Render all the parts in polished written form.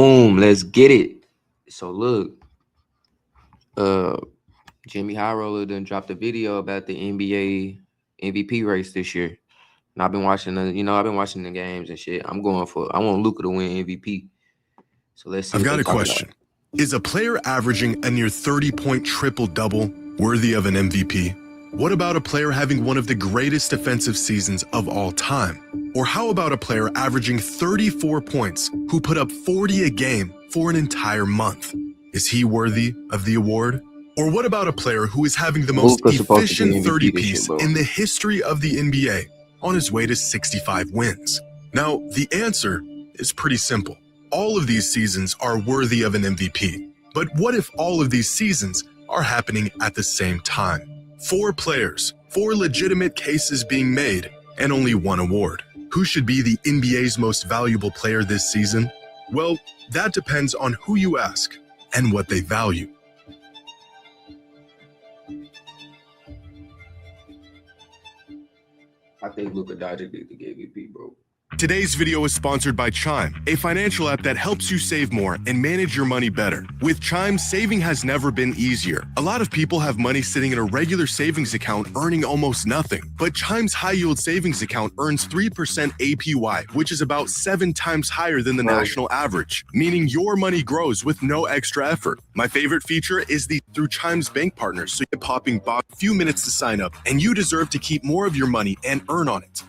Boom, let's get it. So look, JxmyHighroller done dropped a video about the NBA MVP race this year. And I've been watching the games and shit. I want Luka to win MVP. So let's see. I've got a question. Is a player averaging a near 30-point triple-double worthy of an MVP? What about a player having one of the greatest defensive seasons of all time? Or how about a player averaging 34 points who put up 40 a game for an entire month? Is he worthy of the award? Or what about a player who is having the most efficient 30-piece in the history of the NBA on his way to 65 wins? Now, the answer is pretty simple. All of these seasons are worthy of an MVP. But what if all of these seasons are happening at the same time? 4 players, 4 legitimate cases being made, and only one award. Who should be the NBA's most valuable player this season? Well, that depends on who you ask and what they value. I think Luka Doncic did the MVP, bro. Today's video is sponsored by Chime, a financial app that helps you save more and manage your money better. With Chime, saving has never been easier. A lot of people have money sitting in a regular savings account earning almost nothing. But Chime's high-yield savings account earns 3% APY, which is about 7 times higher than the national average, meaning your money grows with no extra effort. My favorite feature is through Chime's bank partners, so you're popping a few minutes to sign up, and you deserve to keep more of your money and earn on it.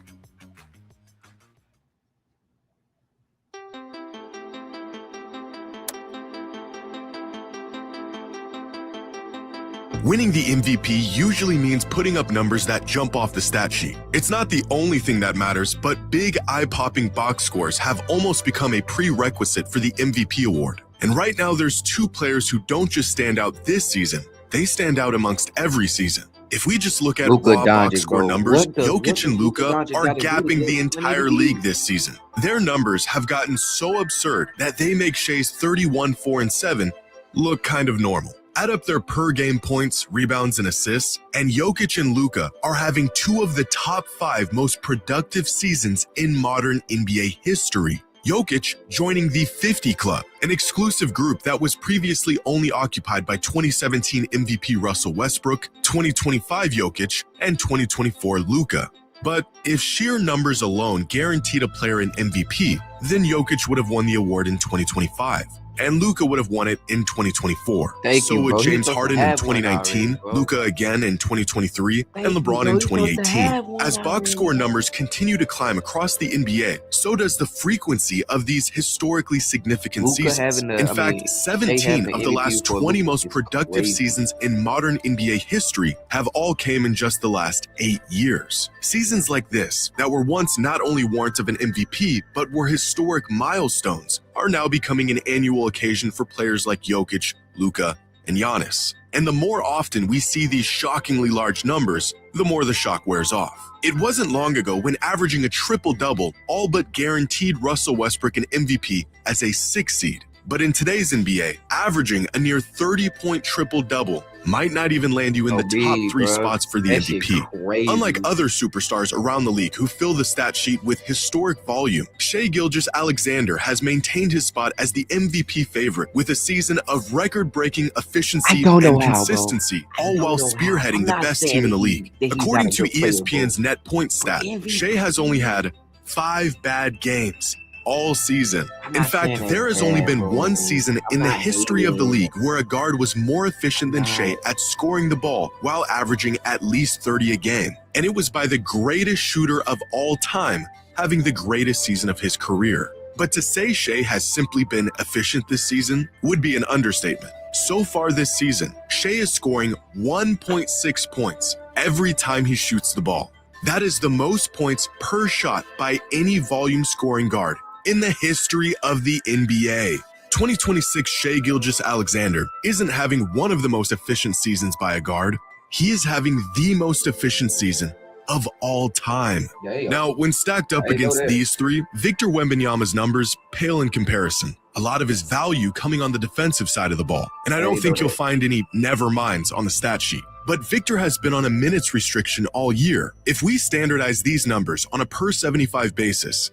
Winning the MVP usually means putting up numbers that jump off the stat sheet. It's not the only thing that matters, but big eye-popping box scores have almost become a prerequisite for the MVP award. And right now there's 2 players who don't just stand out this season, they stand out amongst every season. If we just look at raw box score numbers, Jokic and Luka are gapping the entire league this season. Their numbers have gotten so absurd that they make Shai's 31, 4, and 7 look kind of normal. Add up their per-game points, rebounds, and assists, and Jokic and Luka are having 2 of the top 5 most productive seasons in modern NBA history. Jokic joining the 50 Club, an exclusive group that was previously only occupied by 2017 MVP Russell Westbrook, 2025 Jokic, and 2024 Luka. But if sheer numbers alone guaranteed a player an MVP, then Jokic would have won the award in 2025. And Luka would have won it in 2024. So would James Harden in 2019, Luka again in 2023, and LeBron in 2018. As box score numbers continue to climb across the NBA, so does the frequency of these historically significant seasons. In fact, 17 of the last 20 most productive seasons in modern NBA history have all came in just the last 8 years. Seasons like this, that were once not only warrants of an MVP, but were historic milestones, are now becoming an annual occasion for players like Jokic, Luka, and Giannis. And the more often we see these shockingly large numbers, the more the shock wears off. It wasn't long ago when averaging a triple-double all but guaranteed Russell Westbrook an MVP as a 6 seed. But in today's NBA, averaging a near 30-point triple-double might not even land you in the top 3 spots for the MVP. Unlike other superstars around the league who fill the stat sheet with historic volume, Shai Gilgeous-Alexander has maintained his spot as the MVP favorite with a season of record-breaking efficiency and consistency, all while spearheading the best team in the league. According to ESPN's net points stat, Shai has only had 5 bad games all season. In fact, there has only been 1 season in the history of the league where a guard was more efficient than Shai at scoring the ball while averaging at least 30 a game. And it was by the greatest shooter of all time having the greatest season of his career. But to say Shai has simply been efficient this season would be an understatement. So far this season, Shai is scoring 1.6 points every time he shoots the ball. That is the most points per shot by any volume scoring guard in the history of the NBA. 2026 Shai Gilgeous-Alexander isn't having one of the most efficient seasons by a guard. He is having the most efficient season of all time. Now, when stacked up against these 3, Victor Wembanyama's numbers pale in comparison. A lot of his value coming on the defensive side of the ball, and I don't think you'll find any never minds on the stat sheet. But Victor has been on a minutes restriction all year. If we standardize these numbers on a per 75 basis,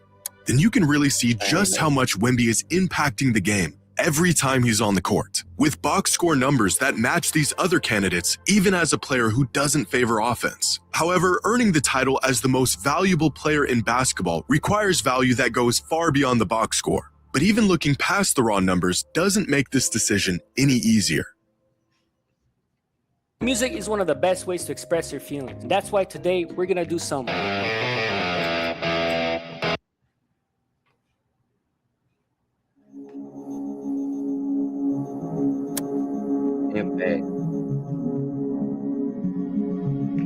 then you can really see just how much Wemby is impacting the game every time he's on the court, with box score numbers that match these other candidates even as a player who doesn't favor offense. However, earning the title as the most valuable player in basketball requires value that goes far beyond the box score. But even looking past the raw numbers doesn't make this decision any easier. Music is one of the best ways to express your feelings. That's why today we're gonna do some impact.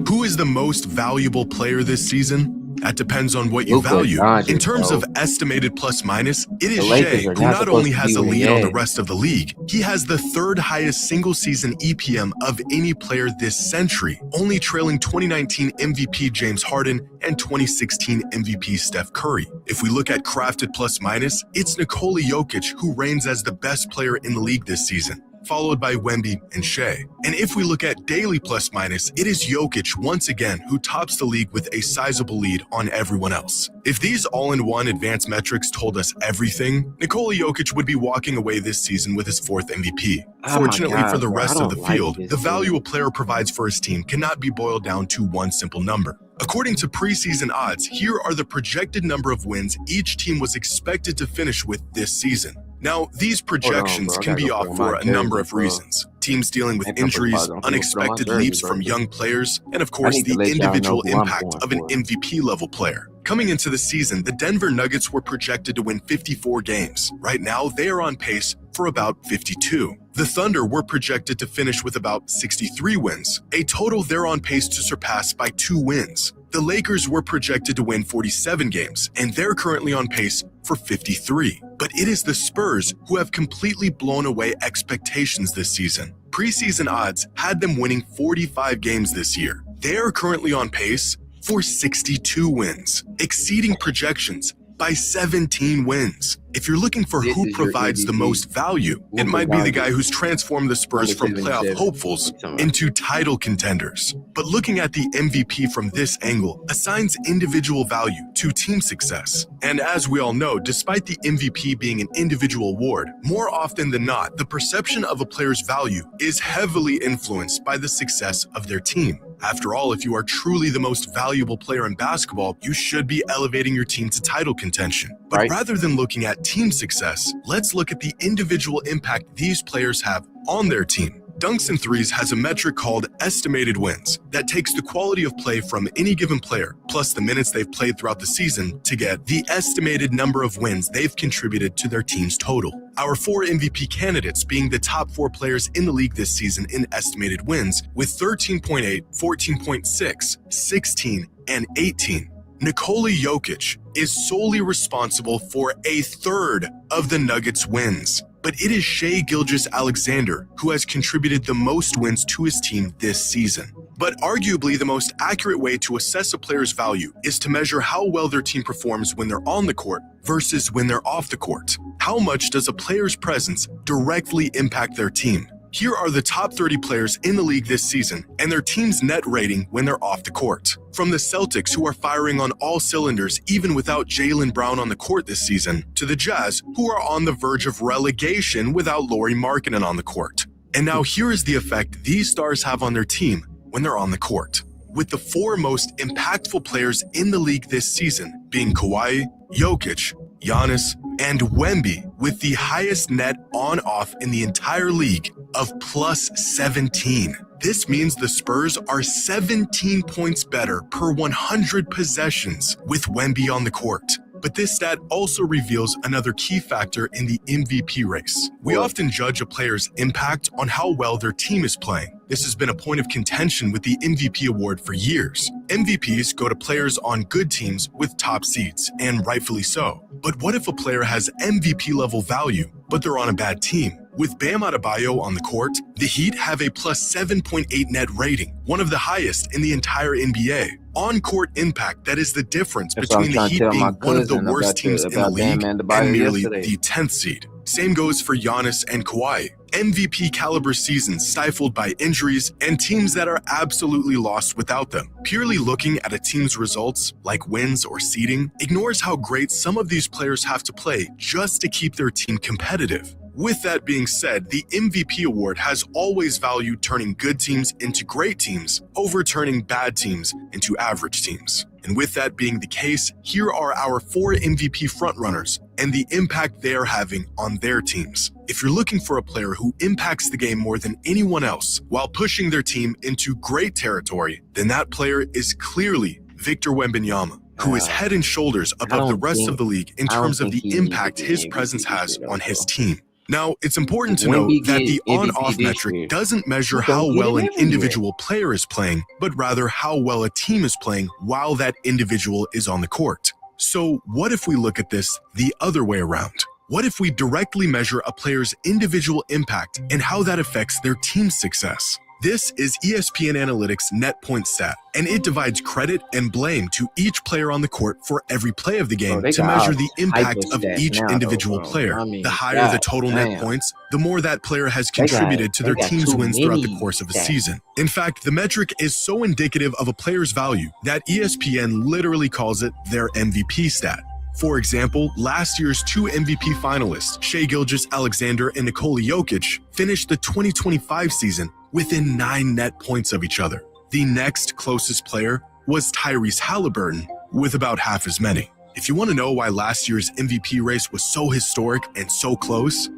Who is the most valuable player this season? That depends on what you Luka value. Doncic, In terms bro. of estimated plus minus, it is The Lakers Shea, are who not not supposed only to has be a winning lead on the games. rest of the league, he has the third highest single season EPM of any player this century, only trailing 2019 MVP James Harden and 2016 MVP Steph Curry. If we look at crafted plus minus, it's Nikola Jokic who reigns as the best player in the league this season, followed by Wemby and Shea. And if we look at daily plus minus, it is Jokic once again who tops the league with a sizable lead on everyone else. If these all-in-one advanced metrics told us everything, Nikola Jokic would be walking away this season with his fourth MVP. Oh my Fortunately God, for the bro, rest I of the don't like field, this the team. value a player provides for his team cannot be boiled down to one simple number. According to preseason odds, here are the projected number of wins each team was expected to finish with this season. Now, these projections bro. I can gotta be go off put on for my a number jersey, of bro. reasons. Teams dealing with Ain't gonna put injuries, on my unexpected jersey, leaps bro. from young players, and of course need to the let y'all know individual who I'm impact going of an for. MVP level player. Coming into the season, the Denver Nuggets were projected to win 54 games. Right now, they are on pace for about 52. The Thunder were projected to finish with about 63 wins, a total they're on pace to surpass by 2 wins. The Lakers were projected to win 47 games, and they're currently on pace for 53. But it is the Spurs who have completely blown away expectations this season. Preseason odds had them winning 45 games this year. They are currently on pace for 62 wins, exceeding projections by 17 wins. If you're looking for This who is your provides the MVP. most value, it Luka might be the Doncic. guy who's transformed the Spurs from Number playoff 77. hopefuls What you talking about? into title contenders. But looking at the MVP from this angle assigns individual value to team success. And as we all know, despite the MVP being an individual award, more often than not, the perception of a player's value is heavily influenced by the success of their team. After all, if you are truly the most valuable player in basketball, you should be elevating your team to title contention. But Right. rather than looking at team success, let's look at the individual impact these players have on their team. Dunks and Threes has a metric called estimated wins that takes the quality of play from any given player, plus the minutes they've played throughout the season, to get the estimated number of wins they've contributed to their team's total. Our 4 MVP candidates being the top 4 players in the league this season in estimated wins with 13.8, 14.6, 16, and 18. Nikola Jokic is solely responsible for a third of the Nuggets' wins. But it is Shai Gilgeous-Alexander who has contributed the most wins to his team this season. But arguably the most accurate way to assess a player's value is to measure how well their team performs when they're on the court versus when they're off the court. How much does a player's presence directly impact their team? Here are the top 30 players in the league this season and their team's net rating when they're off the court. From the Celtics, who are firing on all cylinders even without Jaylen Brown on the court this season, to the Jazz, who are on the verge of relegation without Lauri Markkanen on the court. And now here is the effect these stars have on their team when they're on the court. With the 4 most impactful players in the league this season being Kawhi, Jokic, Giannis, and Wemby, with the highest net on-off in the entire league of plus 17. This means the Spurs are 17 points better per 100 possessions with Wemby on the court. But this stat also reveals another key factor in the MVP race. We often judge a player's impact on how well their team is playing. This has been a point of contention with the MVP award for years. MVPs go to players on good teams with top seeds, and rightfully so. But what if a player has MVP level value, but they're on a bad team? With Bam Adebayo on the court, the Heat have a plus 7.8 net rating, one of the highest in the entire NBA. On-court impact, that is the difference That's what between I'm the trying to Heat tell being my one of the cousin worst about teams in the about league Bam Adebayo and merely yesterday. the 10th seed. Same goes for Giannis and Kawhi. MVP caliber seasons stifled by injuries, and teams that are absolutely lost without them. Purely looking at a team's results, like wins or seeding, ignores how great some of these players have to play just to keep their team competitive. With that being said, the MVP award has always valued turning good teams into great teams over turning bad teams into average teams. And with that being the case, here are our 4 MVP frontrunners and the impact they are having on their teams. If you're looking for a player who impacts the game more than anyone else while pushing their team into great territory, then that player is clearly Victor Wembanyama, who is head and shoulders above the rest of the league in terms of the impact his presence has on his team. Now, it's important to note that the on-off metric doesn't measure how well an individual player is playing, but rather how well a team is playing while that individual is on the court. So what if we look at this the other way around? What if we directly measure a player's individual impact and how that affects their team's success? This is ESPN Analytics net point stat, and it divides credit and blame to each player on the court for every play of the game to measure the impact of each individual player. The higher the total net points, the more that player has contributed to their team's wins throughout the course of a season. In fact, the metric is so indicative of a player's value that ESPN literally calls it their MVP stat. For example, last year's 2 MVP finalists, Shai Gilgeous-Alexander and Nikola Jokic, finished the 2025 season within 9 net points of each other. The next closest player was Tyrese Halliburton, with about half as many. If you want to know why last year's MVP race was so historic and so close,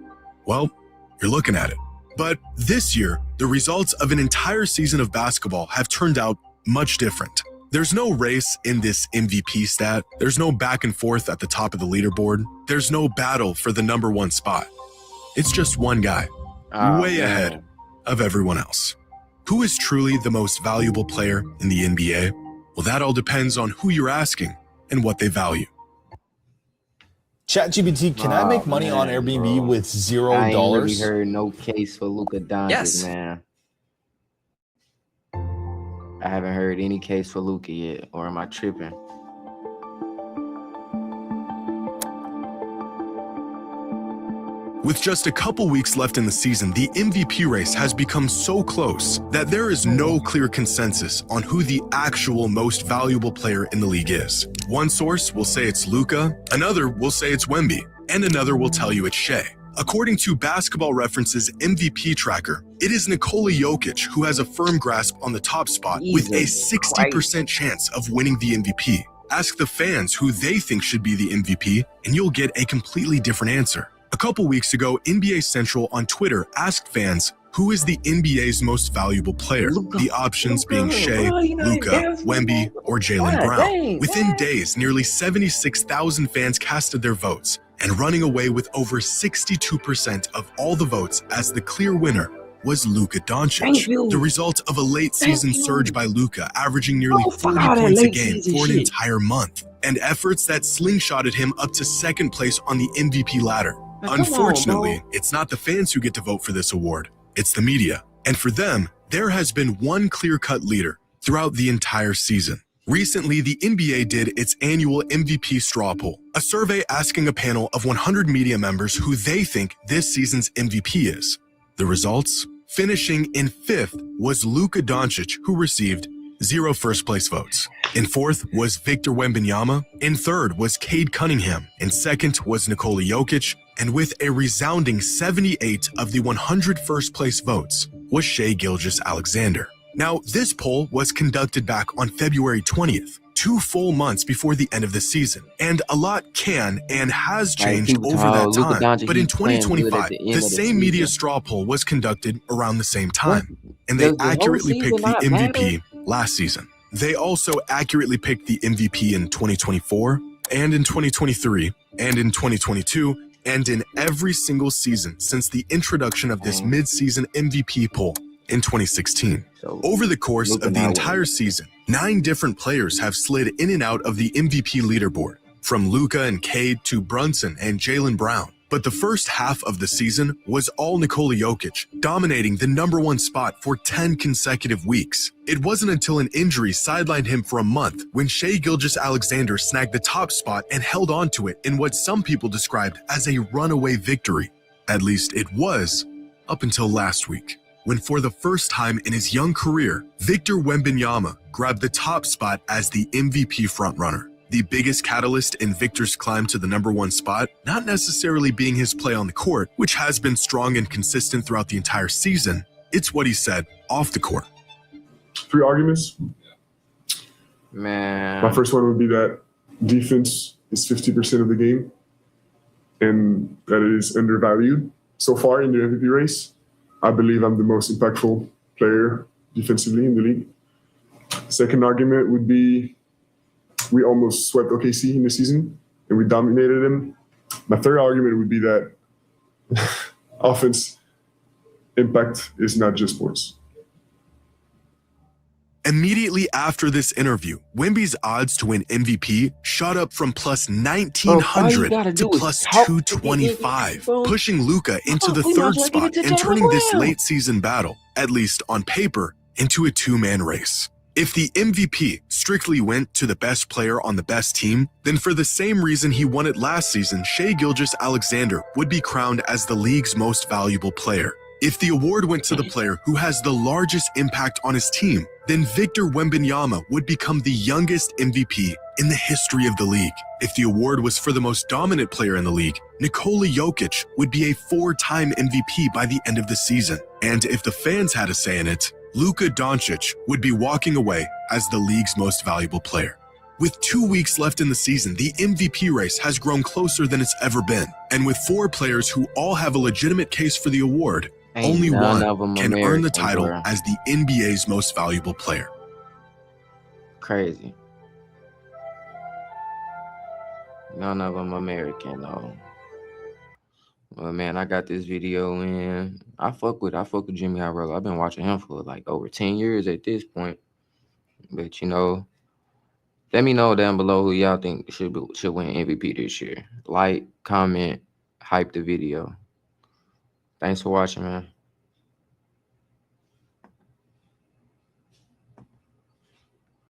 well, you're looking at it. But this year, the results of an entire season of basketball have turned out much different. There's no race in this MVP stat. There's no back and forth at the top of the leaderboard. There's no battle for the #1 spot. It's just one guy, way ahead of everyone else. Who is truly the most valuable player in the NBA? Well, that all depends on who you're asking and what they value. ChatGPT, can I make money on Airbnb with $0? I ain't really heard no case for Luka Doncic, man. I haven't heard any case for Luka yet, or am I tripping? With just a couple weeks left in the season, the MVP race has become so close that there is no clear consensus on who the actual most valuable player in the league is. One source will say it's Luka, another will say it's Wemby, and another will tell you it's Shai. According to Basketball Reference's MVP tracker, it is Nikola Jokic who has a firm grasp on the top spot with a 60% chance of winning the MVP. Ask the fans who they think should be the MVP, and you'll get a completely different answer. A couple weeks ago, NBA Central on Twitter asked fans, who is the NBA's most valuable player? The options being Shai, Luka, Wemby, or Jaylen Brown. Within days, nearly 76,000 fans casted their votes, and running away with over 62% of all the votes as the clear winner was Luka Doncic. The result of a late season surge by Luka, averaging nearly 40 points a game for an entire month, and efforts that slingshotted him up to second place on the MVP ladder. Unfortunately, it's not the fans who get to vote for this award, it's the media. And for them, there has been one clear-cut leader throughout the entire season. Recently, the NBA did its annual MVP straw poll, a survey asking a panel of 100 media members who they think this season's MVP is. The results? Finishing in 5th was Luka Doncic, who received 0 first-place votes. In 4th was Victor Wembanyama. In 3rd was Cade Cunningham. In 2nd was Nikola Jokic. And with a resounding 78 of the 100 first-place votes was Shai Gilgeous-Alexander. Now, this poll was conducted back on February 20th, 2 full months before the end of the season. And a lot can and has changed over that time. But in 2025, the same media straw poll was conducted around the same time. And they accurately picked the MVP last season. They also accurately picked the MVP in 2024, and in 2023, and in 2022, and in every single season since the introduction of this mid-season MVP poll in 2016. Over the course of the entire season, 9 different players have slid in and out of the MVP leaderboard, from Luka and Cade to Brunson and Jaylen Brown. But the first half of the season was all Nikola Jokic, dominating the #1 spot for 10 consecutive weeks. It wasn't until an injury sidelined him for a month when Shai Gilgeous-Alexander snagged the top spot and held onto it in what some people described as a runaway victory. At least it was up until last week, when for the first time in his young career, Victor Wembanyama grabbed the top spot as the MVP frontrunner. The biggest catalyst in Victor's climb to the #1 spot, not necessarily being his play on the court, which has been strong and consistent throughout the entire season, it's what he said off the court. 3 arguments. Man. My first one would be that defense is 50% of the game and that it is undervalued. So far in the MVP race, I believe I'm the most impactful player defensively in the league. Second argument would be we almost swept OKC in the season and we dominated them. My third argument would be that offense impact is not just sports. Immediately after this interview, Wemby's odds to win MVP shot up from plus 1,900 to plus 225, pushing Luka into the 3rd spot and turning this late season battle, at least on paper, into a 2-man race. If the MVP strictly went to the best player on the best team, then for the same reason he won it last season, Shai Gilgeous-Alexander would be crowned as the league's most valuable player. If the award went to the player who has the largest impact on his team, then Victor Wembanyama would become the youngest MVP in the history of the league. If the award was for the most dominant player in the league, Nikola Jokic would be a 4-time MVP by the end of the season. And if the fans had a say in it, Luka Doncic would be walking away as the league's most valuable player. With 2 weeks left in the season, the MVP race has grown closer than it's ever been. And with 4 players who all have a legitimate case for the award, only one can earn the title as the NBA's most valuable player. Crazy. None of them American, though. Well, man, I got this video in. I fuck with JxmyHighroller. I've been watching him for like over 10 years at this point. But, you know, let me know down below who y'all think should win MVP this year. Like, comment, hype the video. Thanks for watching, man.